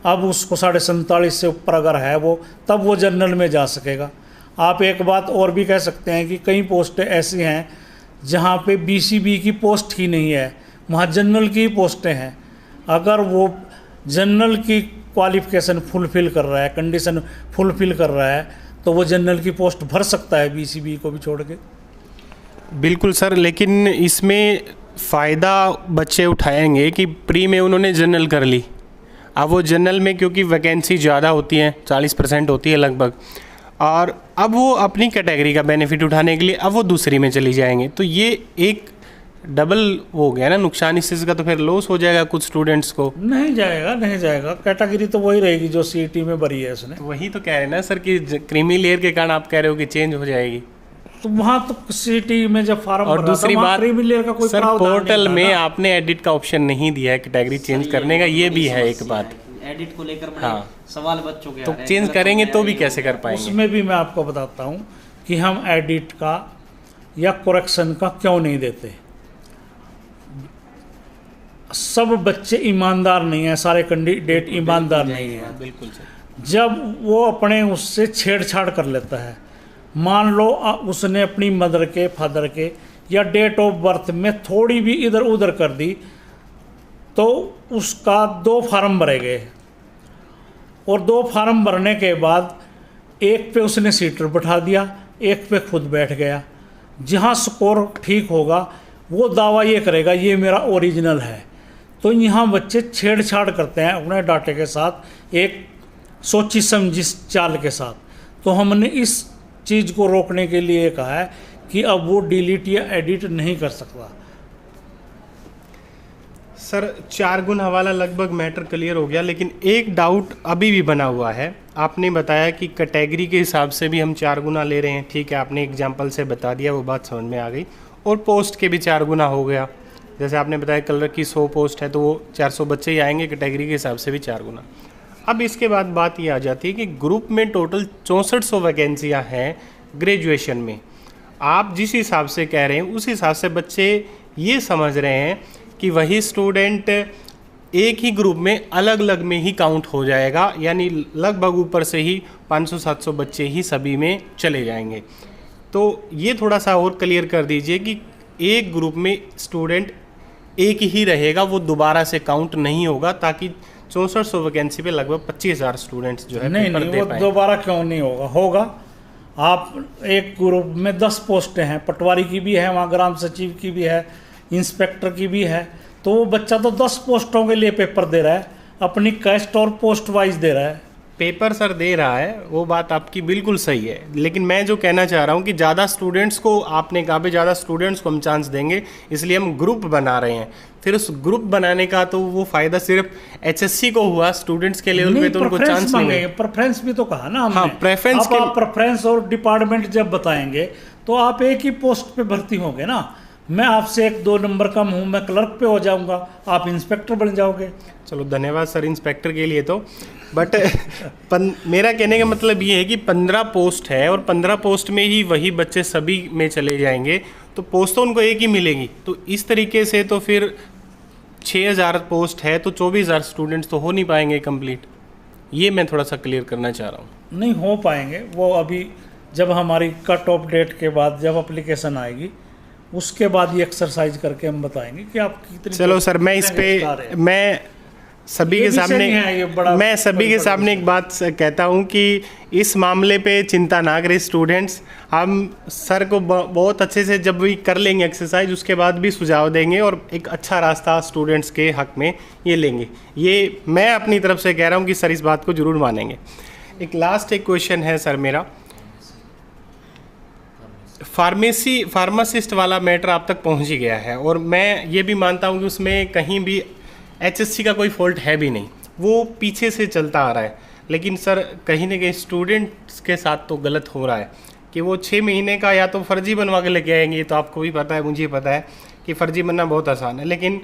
अब उसको 47.5 से ऊपर अगर है वो, तब वो जनरल में जा सकेगा। आप एक बात और भी कह सकते हैं कि कई पोस्टें ऐसी हैं जहाँ पे BCB की पोस्ट ही नहीं है, वहाँ जनरल की पोस्टें हैं। अगर वो जनरल की क्वालिफ़िकेशन फुलफ़िल कर रहा है, कंडीशन फुलफ़िल कर रहा है, तो वो जनरल की पोस्ट भर सकता है BCB को भी छोड़ के। बिल्कुल सर, लेकिन इसमें फ़ायदा बच्चे उठाएंगे कि प्री में उन्होंने जनरल कर ली, अब वो जनरल में क्योंकि वैकेंसी ज़्यादा होती है, 40% होती है लगभग, और अब वो अपनी कैटेगरी का बेनिफिट उठाने के लिए अब वो दूसरी में चली जाएंगे। तो ये एक डबल हो गया ना नुकसान इस चीज़ का, तो फिर लॉस हो जाएगा कुछ स्टूडेंट्स को। नहीं जाएगा, कैटेगरी तो वही रहेगी जो CET में भरी है उसने। तो वही तो कह रहे हैं ना सर कि क्रीमी लेयर के कारण आप कह रहे हो कि चेंज हो जाएगी। तो वहाँ तो CET में जब फार्म और दूसरी बात का कोई सर, पोर्टल में आपने एडिट का ऑप्शन नहीं दिया है कैटेगरी चेंज करने का, ये भी है एक बात। एडिट को लेकर बड़े हाँ। सवाल बच्चों के तो चेंज करेंगे तो भी कैसे कर पाएंगे? उसमें भी मैं आपको बताता हूँ कि हम एडिट का या करेक्शन का क्यों नहीं देते। सब बच्चे ईमानदार नहीं हैं, सारे कैंडिडेट ईमानदार नहीं हैं। बिल्कुल सर। जब वो अपने उससे छेड़छाड़ कर लेता है, मान लो उसने अपनी मदर के, फादर के या डेट ऑफ बर्थ में थोड़ी भी इधर उधर कर दी, तो उसका 2 फार्म भरे गए, और 2 फार्म भरने के बाद एक पे उसने सीटर बैठा दिया, एक पे खुद बैठ गया। जहाँ स्कोर ठीक होगा वो दावा ये करेगा ये मेरा ओरिजिनल है। तो यहाँ बच्चे छेड़छाड़ करते हैं अपने डाटे के साथ, एक सोची समझी चाल के साथ। तो हमने इस चीज़ को रोकने के लिए कहा है कि अब वो डिलीट या एडिट नहीं कर सकता। सर 4 गुण हवाला लगभग मैटर क्लियर हो गया, लेकिन एक डाउट अभी भी बना हुआ है। आपने बताया कि कैटेगरी के हिसाब से भी हम 4 गुना ले रहे हैं, ठीक है, आपने एग्जांपल से बता दिया, वो बात समझ में आ गई। और पोस्ट के भी 4 गुना हो गया, जैसे आपने बताया कलर की 100 पोस्ट है तो वो 400 बच्चे ही आएंगे, कैटेगरी के हिसाब से भी 4 गुना। अब इसके बाद बात ये आ जाती है कि ग्रुप में टोटल 6400 वैकेंसियाँ हैं ग्रेजुएशन में। आप जिस हिसाब से कह रहे हैं उस हिसाब से बच्चे ये समझ रहे हैं कि वही स्टूडेंट एक ही ग्रुप में अलग अलग में ही काउंट हो जाएगा, यानी लगभग ऊपर से ही 500-700 बच्चे ही सभी में चले जाएंगे। तो ये थोड़ा सा और क्लियर कर दीजिए कि एक ग्रुप में स्टूडेंट एक ही रहेगा, वो दोबारा से काउंट नहीं होगा, ताकि 6400 वैकेंसी पे लगभग 25,000 स्टूडेंट्स जो है नहीं वो दोबारा क्यों नहीं होगा। आप एक ग्रुप में 10 पोस्टें हैं, पटवारी की भी है, वहाँ ग्राम सचिव की भी है, इंस्पेक्टर की भी है, तो वो बच्चा तो 10 पोस्टों के लिए पेपर दे रहा है, अपनी कैस्ट और पोस्ट वाइज दे रहा है। पेपर सर दे रहा है, वो बात आपकी बिल्कुल सही है, लेकिन मैं जो कहना चाह रहा हूँ कि ज़्यादा स्टूडेंट्स को, आपने कहा भी ज़्यादा स्टूडेंट्स को हम चांस देंगे, इसलिए हम ग्रुप बना रहे हैं। फिर उस ग्रुप बनाने का तो वो फ़ायदा सिर्फ HSC को हुआ, स्टूडेंट्स के लेवल पे तो उनको चांस नहीं है। प्रेफरेंस भी तो कहा ना हमने। हाँ, प्रेफरेंस के आप प्रेफरेंस और डिपार्टमेंट जब बताएंगे तो आप एक ही पोस्ट पे भर्ती होंगे ना। मैं आपसे 1-2 नंबर कम हूँ, मैं क्लर्क पे हो जाऊँगा, आप इंस्पेक्टर बन जाओगे। चलो धन्यवाद सर इंस्पेक्टर के लिए तो, बट मेरा कहने का मतलब ये है कि 15 पोस्ट है और 15 पोस्ट में ही वही बच्चे सभी में चले जाएंगे, तो पोस्ट तो उनको एक ही मिलेगी। तो इस तरीके से तो फिर 6000 पोस्ट है तो 24,000 स्टूडेंट्स तो हो नहीं पाएंगे कंप्लीट। ये मैं थोड़ा सा क्लियर करना चाह रहा हूँ। नहीं हो पाएंगे, वो अभी जब हमारी कट ऑफ डेट के बाद जब एप्लीकेशन आएगी उसके बाद ये एक्सरसाइज करके हम बताएंगे कि आप कितनी। चलो सर, मैं इस पे मैं सभी के सामने एक बात कहता हूँ कि इस मामले पे चिंता ना करें स्टूडेंट्स, हम सर को बहुत अच्छे से जब भी कर लेंगे एक्सरसाइज उसके बाद भी सुझाव देंगे और एक अच्छा रास्ता स्टूडेंट्स के हक में ये लेंगे। ये मैं अपनी तरफ से कह रहा हूँ कि सर इस बात को ज़रूर मानेंगे। एक क्वेश्चन है सर मेरा, फार्मासिस्ट वाला मैटर आप तक पहुंच ही गया है और मैं ये भी मानता हूं कि उसमें कहीं भी HSC का कोई फॉल्ट है भी नहीं, वो पीछे से चलता आ रहा है। लेकिन सर कहीं ना कहीं स्टूडेंट्स के साथ तो गलत हो रहा है कि वो 6 महीने का या तो फर्जी बनवा के लेके आएंगे। तो आपको भी पता है, मुझे पता है कि फर्जी बनना बहुत आसान है, लेकिन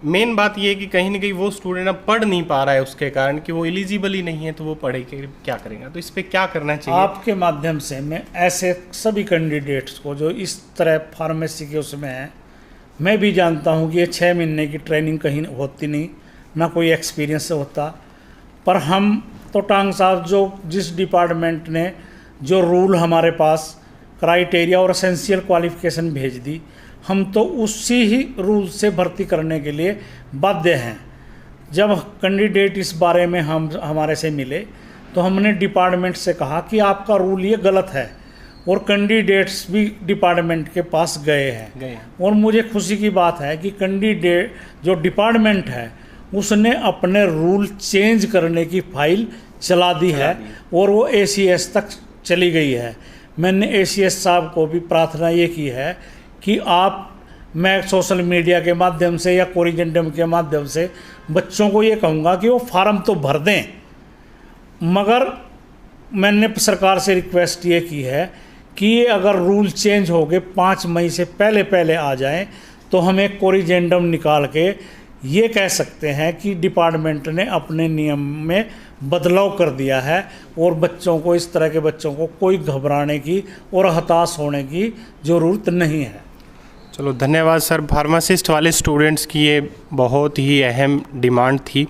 मेन बात ये है कि कहीं ना कहीं वो स्टूडेंट अब पढ़ नहीं पा रहा है उसके कारण कि वो एलिजिबल ही नहीं है, तो वो पढ़े के क्या करेगा। तो इस पर क्या करना चाहिए? आपके माध्यम से मैं ऐसे सभी कैंडिडेट्स को जो इस तरह फार्मेसी के उसमें हैं, मैं भी जानता हूँ कि ये 6 महीने की ट्रेनिंग कहीं होती नहीं, ना कोई एक्सपीरियंस होता, पर हम तो टांग साहब जो जिस डिपार्टमेंट ने जो रूल हमारे पास क्राइटेरिया और एसेंशियल क्वालिफिकेशन भेज दी, हम तो उसी ही रूल से भर्ती करने के लिए बाध्य हैं। जब कैंडिडेट इस बारे में हमारे से मिले तो हमने डिपार्टमेंट से कहा कि आपका रूल ये गलत है, और कैंडिडेट्स भी डिपार्टमेंट के पास गए हैं। और मुझे खुशी की बात है कि कैंडिडेट जो डिपार्टमेंट है उसने अपने रूल चेंज करने की फाइल चला दी है और वो ACS तक चली गई है। मैंने ACS साहब को भी प्रार्थना ये की है कि मैं सोशल मीडिया के माध्यम से या कोरिजेंडम के माध्यम से बच्चों को ये कहूँगा कि वो फार्म तो भर दें, मगर मैंने सरकार से रिक्वेस्ट ये की है कि ये अगर रूल चेंज हो गए 5 मई से पहले आ जाएं तो हम एक कोरिजेंडम निकाल के ये कह सकते हैं कि डिपार्टमेंट ने अपने नियम में बदलाव कर दिया है और बच्चों को, इस तरह के बच्चों को कोई घबराने की और हताश होने की ज़रूरत नहीं है। चलो धन्यवाद सर। फार्मासिस्ट वाले स्टूडेंट्स की ये बहुत ही अहम डिमांड थी।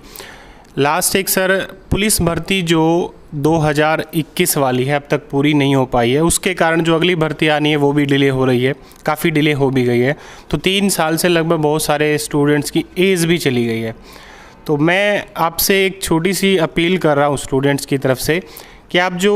लास्ट एक सर, पुलिस भर्ती जो 2021 वाली है अब तक पूरी नहीं हो पाई है, उसके कारण जो अगली भर्ती आनी है वो भी डिले हो रही है, काफ़ी डिले हो भी गई है। तो 3 साल से लगभग बहुत सारे स्टूडेंट्स की एज भी चली गई है। तो मैं आपसे एक छोटी सी अपील कर रहा हूँ स्टूडेंट्स की तरफ से कि आप जो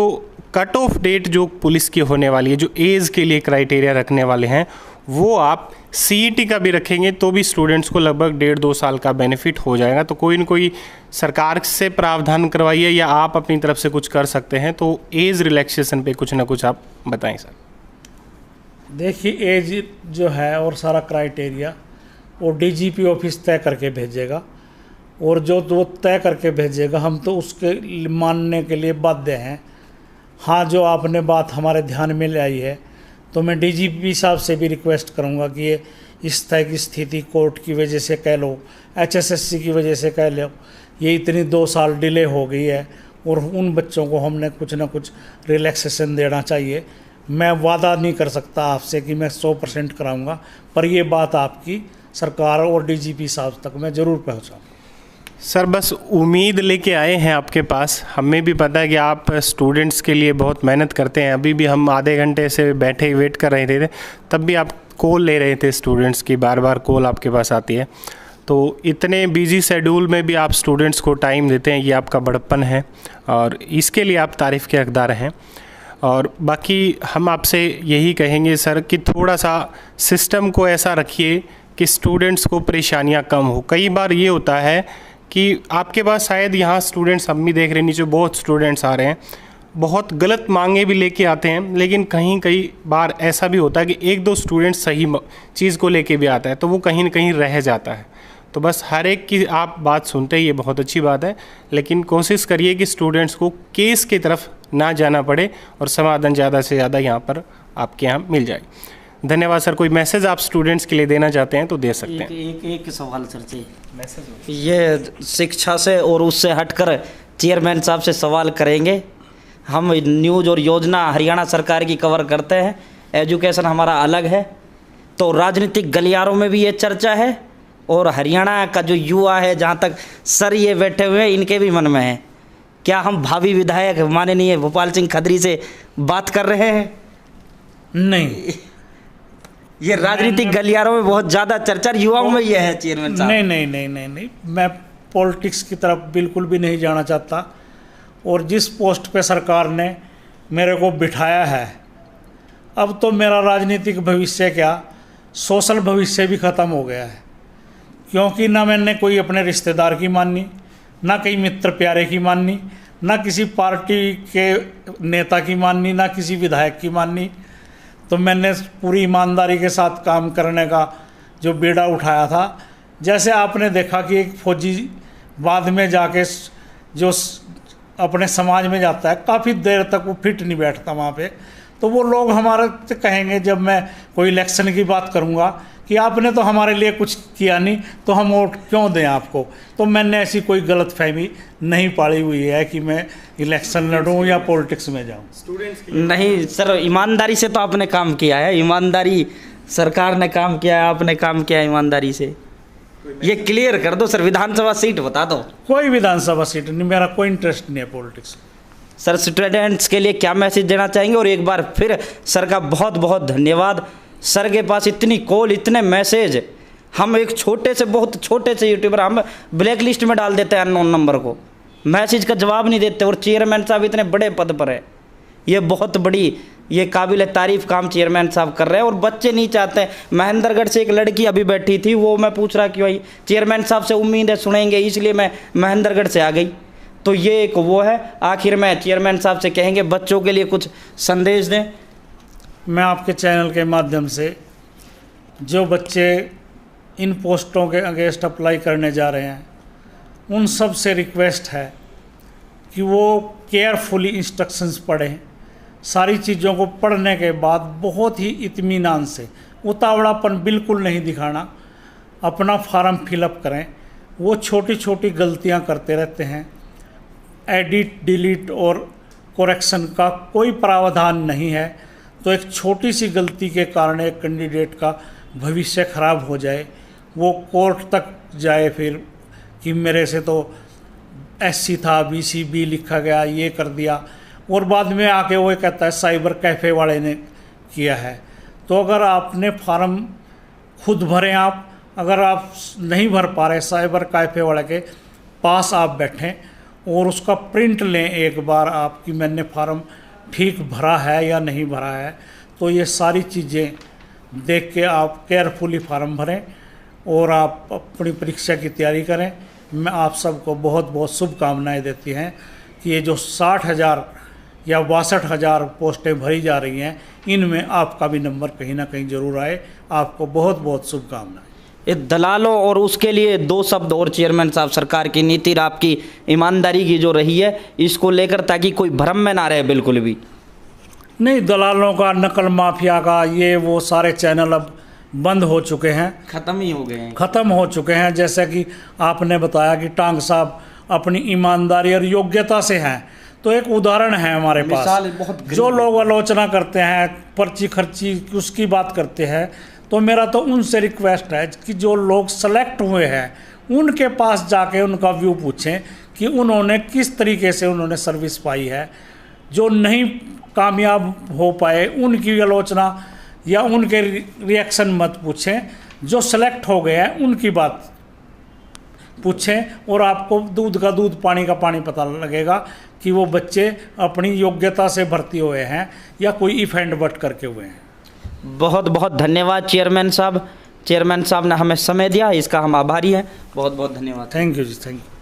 कट ऑफ डेट जो पुलिस की होने वाली है, जो एज के लिए क्राइटेरिया रखने वाले हैं, वो आप CET का भी रखेंगे तो भी स्टूडेंट्स को लगभग 1.5-2 साल का बेनिफिट हो जाएगा। तो कोई न कोई सरकार से प्रावधान करवाइए या आप अपनी तरफ से कुछ कर सकते हैं, तो एज रिलैक्सेशन पे कुछ ना कुछ आप बताएं सर। देखिए, एज जो है और सारा क्राइटेरिया वो DGP ऑफिस तय करके भेजेगा, और जो वो तय करके भेजेगा हम तो उसके मानने के लिए बाध्य हैं। हाँ, जो आपने बात हमारे ध्यान में लाई है तो मैं DGP साहब से भी रिक्वेस्ट करूंगा कि ये इस तरह की स्थिति कोर्ट की वजह से कह लो, HSSC की वजह से कह लो, ये इतनी 2 साल डिले हो गई है और उन बच्चों को हमने कुछ ना कुछ रिलैक्सेशन देना चाहिए। मैं वादा नहीं कर सकता आपसे कि मैं 100% कराऊंगा, पर ये बात आपकी सरकार और DGP साहब तक मैं ज़रूर पहुँचाऊँगा। सर बस उम्मीद लेके आए हैं आपके पास। हमें भी पता है कि आप स्टूडेंट्स के लिए बहुत मेहनत करते हैं। अभी भी हम आधे घंटे से बैठे वेट कर रहे थे, तब भी आप कॉल ले रहे थे स्टूडेंट्स की, बार बार कॉल आपके पास आती है। तो इतने बिजी शेड्यूल में भी आप स्टूडेंट्स को टाइम देते हैं, ये आपका बड़प्पन है और इसके लिए आप तारीफ़ के हकदार हैं। और बाकी हम आपसे यही कहेंगे सर कि थोड़ा सा सिस्टम को ऐसा रखिए कि स्टूडेंट्स को परेशानियाँ कम हो। कई बार ये होता है कि आपके पास शायद यहाँ स्टूडेंट्स, हम भी देख रहे हैं नीचे बहुत स्टूडेंट्स आ रहे हैं, बहुत गलत मांगे भी लेके आते हैं, लेकिन कई बार ऐसा भी होता है कि 1-2 स्टूडेंट सही चीज़ को लेके भी आता है तो वो कहीं ना कहीं रह जाता है। तो बस हर एक की आप बात सुनते हैं, ये बहुत अच्छी बात है, लेकिन कोशिश करिए कि स्टूडेंट्स को केस की तरफ ना जाना पड़े और समाधान ज़्यादा से ज़्यादा यहाँ पर आपके यहाँ मिल जाए। धन्यवाद सर। कोई मैसेज आप स्टूडेंट्स के लिए देना चाहते हैं तो दे सकते हैं। एक सवाल सर जी, ये शिक्षा से और उससे हटकर चेयरमैन साहब से सवाल करेंगे। हम न्यूज़ और योजना हरियाणा सरकार की कवर करते हैं, एजुकेशन हमारा अलग है, तो राजनीतिक गलियारों में भी ये चर्चा है और हरियाणा का जो युवा है, जहाँ तक सर ये बैठे हुए हैं, इनके भी मन में है। क्या हम भावी विधायक माननीय भोपाल सिंह खत्री से बात कर रहे हैं? नहीं, ये राजनीतिक गलियारों में बहुत ज़्यादा चर्चा युवाओं में ये है चेयरमैन साहब। नहीं, मैं पॉलिटिक्स की तरफ बिल्कुल भी नहीं जाना चाहता। और जिस पोस्ट पे सरकार ने मेरे को बिठाया है, अब तो मेरा राजनीतिक भविष्य क्या, सोशल भविष्य भी ख़त्म हो गया है। क्योंकि ना मैंने कोई अपने रिश्तेदार की माननी, ना कई मित्र प्यारे की माननी, ना किसी पार्टी के नेता की माननी, ना किसी विधायक की माननी। तो मैंने पूरी ईमानदारी के साथ काम करने का जो बीड़ा उठाया था। जैसे आपने देखा कि एक फौजी बाद में जाके जो अपने समाज में जाता है, काफ़ी देर तक वो फिट नहीं बैठता वहाँ पे, तो वो लोग हमारे से कहेंगे जब मैं कोई इलेक्शन की बात करूँगा कि आपने तो हमारे लिए कुछ किया नहीं, तो हम वोट क्यों दें आपको। तो मैंने ऐसी कोई गलतफहमी नहीं पाली हुई है कि मैं इलेक्शन लड़ूं या पॉलिटिक्स में जाऊं। नहीं सर, ईमानदारी से तो आपने काम किया है, ईमानदारी सरकार ने काम किया है, आपने काम किया है ईमानदारी से। ये क्लियर कर दो सर, विधानसभा सीट बता दो। कोई विधानसभा सीट नहीं, मेरा कोई इंटरेस्ट नहीं है पॉलिटिक्स। सर स्टूडेंट्स के लिए क्या मैसेज देना चाहेंगे? और एक बार फिर सर का बहुत बहुत धन्यवाद। सर के पास इतनी कॉल, इतने मैसेज, हम एक छोटे से बहुत छोटे से यूट्यूबर हम ब्लैक लिस्ट में डाल देते हैं अननोन नंबर को, मैसेज का जवाब नहीं देते। और चेयरमैन साहब इतने बड़े पद पर है, ये बहुत बड़ी, ये काबिल तारीफ़ काम चेयरमैन साहब कर रहे हैं। और बच्चे नहीं चाहते। महेंद्रगढ़ से एक लड़की अभी बैठी थी, वो मैं पूछ रहा कि भाई चेयरमैन साहब से उम्मीद है सुनेंगे, इसलिए मैं महेंद्रगढ़ से आ गई। तो ये एक वो है। आखिर में चेयरमैन साहब से कहेंगे बच्चों के लिए कुछ संदेश दें। मैं आपके चैनल के माध्यम से जो बच्चे इन पोस्टों के अगेंस्ट अप्लाई करने जा रहे हैं, उन सब से रिक्वेस्ट है कि वो केयरफुली इंस्ट्रक्शंस पढ़ें। सारी चीज़ों को पढ़ने के बाद बहुत ही इत्मीनान से, उतावड़ापन बिल्कुल नहीं दिखाना, अपना फॉर्म फिलअप करें। वो छोटी छोटी गलतियां करते रहते हैं, एडिट डिलीट और करेक्शन का कोई प्रावधान नहीं है, तो एक छोटी सी गलती के कारण एक कैंडिडेट का भविष्य खराब हो जाए, वो कोर्ट तक जाए फिर कि मेरे से तो SC था, BC B लिखा गया, ये कर दिया, और बाद में आके वो कहता है साइबर कैफ़े वाले ने किया है। तो अगर आपने फॉर्म खुद भरें, आप अगर आप नहीं भर पा रहे, साइबर कैफ़े वाले के पास आप बैठें और उसका प्रिंट लें एक बार आप कि मैंने फॉर्म ठीक भरा है या नहीं भरा है। तो ये सारी चीज़ें देख के आप केयरफुली फॉर्म भरें और आप अपनी परीक्षा की तैयारी करें। मैं आप सबको बहुत बहुत शुभकामनाएं देती हैं कि ये जो 60,000 या 62,000 पोस्टें भरी जा रही हैं, इनमें आपका भी नंबर कहीं ना कहीं ज़रूर आए। आपको बहुत बहुत शुभकामनाएं। ये दलालों और उसके लिए दो शब्द और चेयरमैन साहब, सरकार की नीति और आपकी ईमानदारी की जो रही है, इसको लेकर, ताकि कोई भ्रम में ना रहे बिल्कुल भी। नहीं, दलालों का, नकल माफिया का, ये वो सारे चैनल अब बंद हो चुके हैं, ख़त्म ही हो गए हैं, ख़त्म हो चुके हैं। जैसे कि आपने बताया कि टांग साहब अपनी ईमानदारी और योग्यता से हैं, तो एक उदाहरण है हमारे पास। जो लोग आलोचना करते हैं, पर्ची खर्ची उसकी बात करते हैं, तो मेरा तो उनसे रिक्वेस्ट है कि जो लोग सेलेक्ट हुए हैं उनके पास जाके उनका व्यू पूछें कि उन्होंने किस तरीके से उन्होंने सर्विस पाई है। जो नहीं कामयाब हो पाए उनकी आलोचना या उनके रिएक्शन मत पूछें, जो सेलेक्ट हो गए हैं उनकी बात पूछें, और आपको दूध का दूध पानी का पानी पता लगेगा कि वो बच्चे अपनी योग्यता से भर्ती हुए हैं या कोई इफ एंड बट करके हुए हैं। बहुत बहुत धन्यवाद चेयरमैन साहब। चेयरमैन साहब ने हमें समय दिया, इसका हम आभारी हैं। बहुत बहुत धन्यवाद। Thank you ji, thank you.